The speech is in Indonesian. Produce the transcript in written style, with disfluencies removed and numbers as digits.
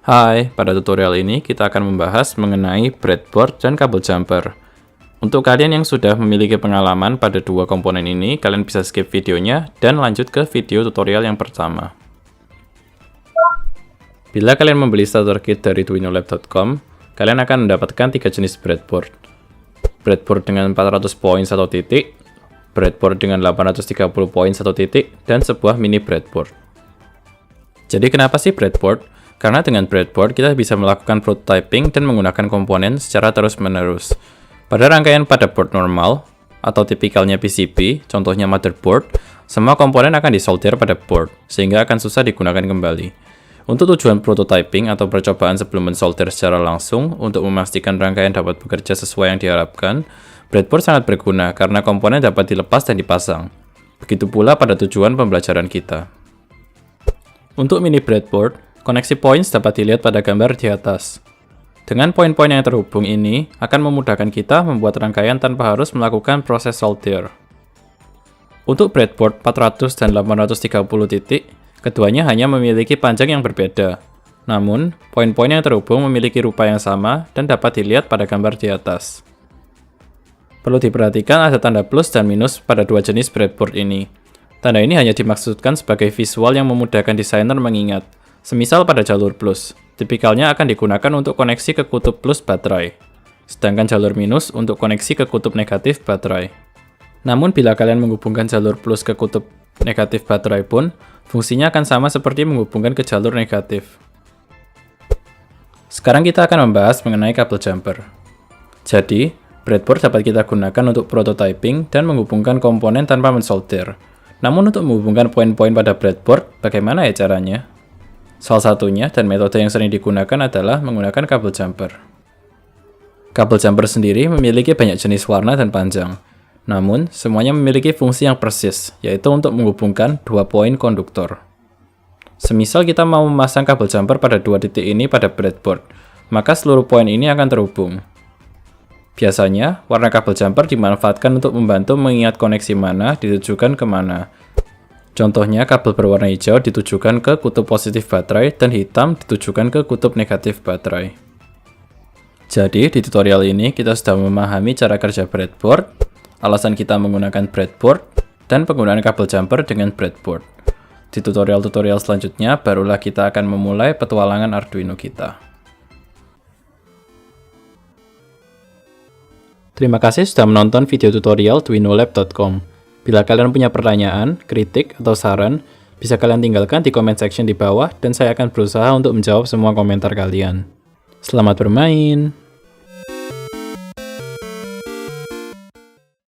Hai, pada tutorial ini kita akan membahas mengenai breadboard dan kabel jumper. Untuk kalian yang sudah memiliki pengalaman pada dua komponen ini, kalian bisa skip videonya dan lanjut ke video tutorial yang pertama. Bila kalian membeli starter kit dari twinolab.com, kalian akan mendapatkan 3 jenis breadboard. Breadboard dengan 400 poin 1 titik, breadboard dengan 830 poin 1 titik, dan sebuah mini breadboard. Jadi kenapa sih breadboard? Karena dengan breadboard kita bisa melakukan prototyping dan menggunakan komponen secara terus-menerus. Pada rangkaian pada board normal, atau tipikalnya PCB, contohnya motherboard, semua komponen akan disolder pada board, sehingga akan susah digunakan kembali. Untuk tujuan prototyping atau percobaan sebelum mensolder secara langsung, untuk memastikan rangkaian dapat bekerja sesuai yang diharapkan, breadboard sangat berguna karena komponen dapat dilepas dan dipasang. Begitu pula pada tujuan pembelajaran kita. Untuk mini breadboard, koneksi points dapat dilihat pada gambar di atas. Dengan poin-poin yang terhubung ini, akan memudahkan kita membuat rangkaian tanpa harus melakukan proses solder. Untuk breadboard 400 dan 830 titik, keduanya hanya memiliki panjang yang berbeda. Namun, poin-poin yang terhubung memiliki rupa yang sama dan dapat dilihat pada gambar di atas. Perlu diperhatikan ada tanda plus dan minus pada dua jenis breadboard ini. Tanda ini hanya dimaksudkan sebagai visual yang memudahkan desainer mengingat. Semisal pada jalur plus, tipikalnya akan digunakan untuk koneksi ke kutub plus baterai, sedangkan jalur minus untuk koneksi ke kutub negatif baterai. Namun bila kalian menghubungkan jalur plus ke kutub negatif baterai pun, fungsinya akan sama seperti menghubungkan ke jalur negatif. Sekarang kita akan membahas mengenai kabel jumper. Jadi, breadboard dapat kita gunakan untuk prototyping dan menghubungkan komponen tanpa mensolder. Namun untuk menghubungkan poin-poin pada breadboard, bagaimana ya caranya? Salah satunya dan metode yang sering digunakan adalah menggunakan kabel jumper. Kabel jumper sendiri memiliki banyak jenis warna dan panjang. Namun, semuanya memiliki fungsi yang persis, yaitu untuk menghubungkan dua poin konduktor. Semisal kita mau memasang kabel jumper pada dua titik ini pada breadboard, maka seluruh poin ini akan terhubung. Biasanya, warna kabel jumper dimanfaatkan untuk membantu mengingat koneksi mana ditujukan ke mana. Contohnya, kabel berwarna hijau ditujukan ke kutub positif baterai dan hitam ditujukan ke kutub negatif baterai. Jadi, di tutorial ini kita sudah memahami cara kerja breadboard, alasan kita menggunakan breadboard, dan penggunaan kabel jumper dengan breadboard. Di tutorial-tutorial selanjutnya, barulah kita akan memulai petualangan Arduino kita. Terima kasih sudah menonton video tutorial twinolab.com. Bila kalian punya pertanyaan, kritik, atau saran, bisa kalian tinggalkan di comment section di bawah dan saya akan berusaha untuk menjawab semua komentar kalian. Selamat bermain!